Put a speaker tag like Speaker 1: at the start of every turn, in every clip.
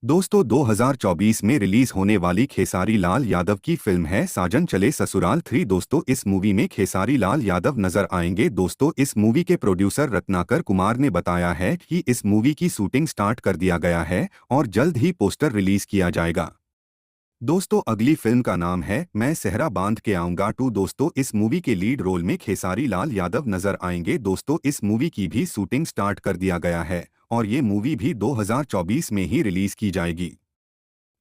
Speaker 1: दोस्तों 2024 में रिलीज होने वाली खेसारी लाल यादव की फिल्म है साजन चले ससुराल 3। दोस्तों इस मूवी में खेसारी लाल यादव नजर आएंगे। दोस्तों इस मूवी के प्रोड्यूसर रत्नाकर कुमार ने बताया है कि इस मूवी की शूटिंग स्टार्ट कर दिया गया है और जल्द ही पोस्टर रिलीज किया जाएगा। दोस्तों अगली फिल्म का नाम है मैं सेहरा बांध के आऊंगा 2। दोस्तों इस मूवी के लीड रोल में खेसारी लाल यादव नजर आएंगे। दोस्तों इस मूवी की भी शूटिंग स्टार्ट कर दिया गया है और ये मूवी भी 2024 में ही रिलीज की जाएगी।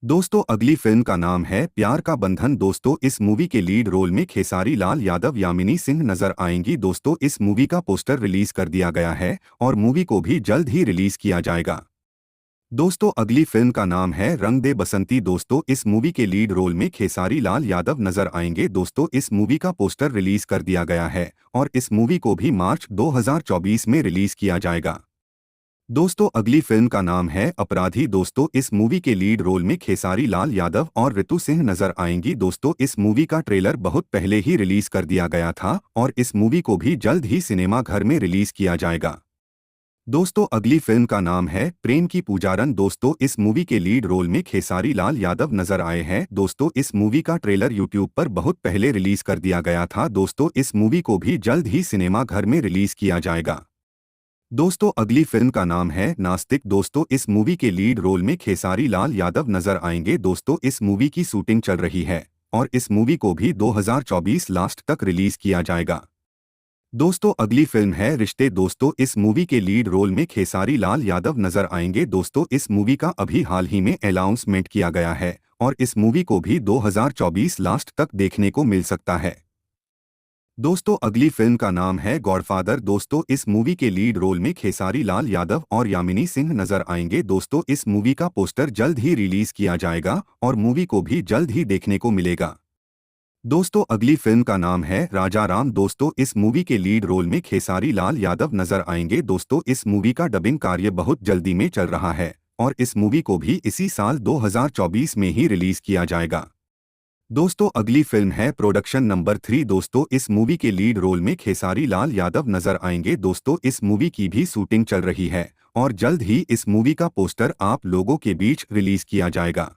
Speaker 1: दोस्तों अगली फिल्म का नाम है प्यार का बंधन। दोस्तों इस मूवी के लीड रोल में खेसारी लाल यादव यामिनी सिंह नजर आएंगी। दोस्तों इस मूवी का पोस्टर रिलीज कर दिया गया है और मूवी को भी जल्द ही रिलीज किया जाएगा। दोस्तों अगली फिल्म का नाम है रंग दे बसंती। दोस्तों इस मूवी के लीड रोल में खेसारी लाल यादव नजर आएंगे। दोस्तों इस मूवी का पोस्टर रिलीज कर दिया गया है और इस मूवी को भी मार्च 2024 में रिलीज किया जाएगा। दोस्तों अगली फिल्म का नाम है अपराधी। दोस्तों इस मूवी के लीड रोल में खेसारी लाल यादव और ऋतु सिंह नजर आएंगी। दोस्तों इस मूवी का ट्रेलर बहुत पहले ही रिलीज कर दिया गया था और इस मूवी को भी जल्द ही सिनेमा घर में रिलीज किया जाएगा। दोस्तों अगली फिल्म का नाम है प्रेम की पुजारन। दोस्तों इस मूवी के लीड रोल में खेसारी लाल यादव नजर आए हैं। दोस्तों इस मूवी का ट्रेलर यूट्यूब पर बहुत पहले रिलीज कर दिया गया था। दोस्तों इस मूवी को भी जल्द ही सिनेमा घर में रिलीज किया जाएगा। दोस्तों अगली फिल्म का नाम है नास्तिक। दोस्तों इस मूवी के लीड रोल में खेसारी लाल यादव नजर आएंगे। दोस्तों इस मूवी की शूटिंग चल रही है और इस मूवी को भी 2024 लास्ट तक रिलीज किया जाएगा। दोस्तों अगली फिल्म है रिश्ते। दोस्तों इस मूवी के लीड रोल में खेसारी लाल यादव नजर आएंगे। दोस्तों इस मूवी का अभी हाल ही में अनाउंसमेंट किया गया है और इस मूवी को भी 2024 लास्ट तक देखने को मिल सकता है। दोस्तों अगली फिल्म का नाम है गॉडफादर। दोस्तों इस मूवी के लीड रोल में खेसारी लाल यादव और यामिनी सिंह नजर आएंगे। दोस्तों इस मूवी का पोस्टर जल्द ही रिलीज किया जाएगा और मूवी को भी जल्द ही देखने को मिलेगा। दोस्तों अगली फिल्म का नाम है राजा राम। दोस्तों इस मूवी के लीड रोल में खेसारी लाल यादव नजर आएंगे। दोस्तों इस मूवी का डबिंग कार्य बहुत जल्दी में चल रहा है और इस मूवी को भी इसी साल 2024 में ही रिलीज किया जाएगा। दोस्तों अगली फिल्म है प्रोडक्शन नंबर 3। दोस्तों इस मूवी के लीड रोल में खेसारी लाल यादव नजर आएंगे। दोस्तों इस मूवी की भी शूटिंग चल रही है और जल्द ही इस मूवी का पोस्टर आप लोगों के बीच रिलीज किया जाएगा।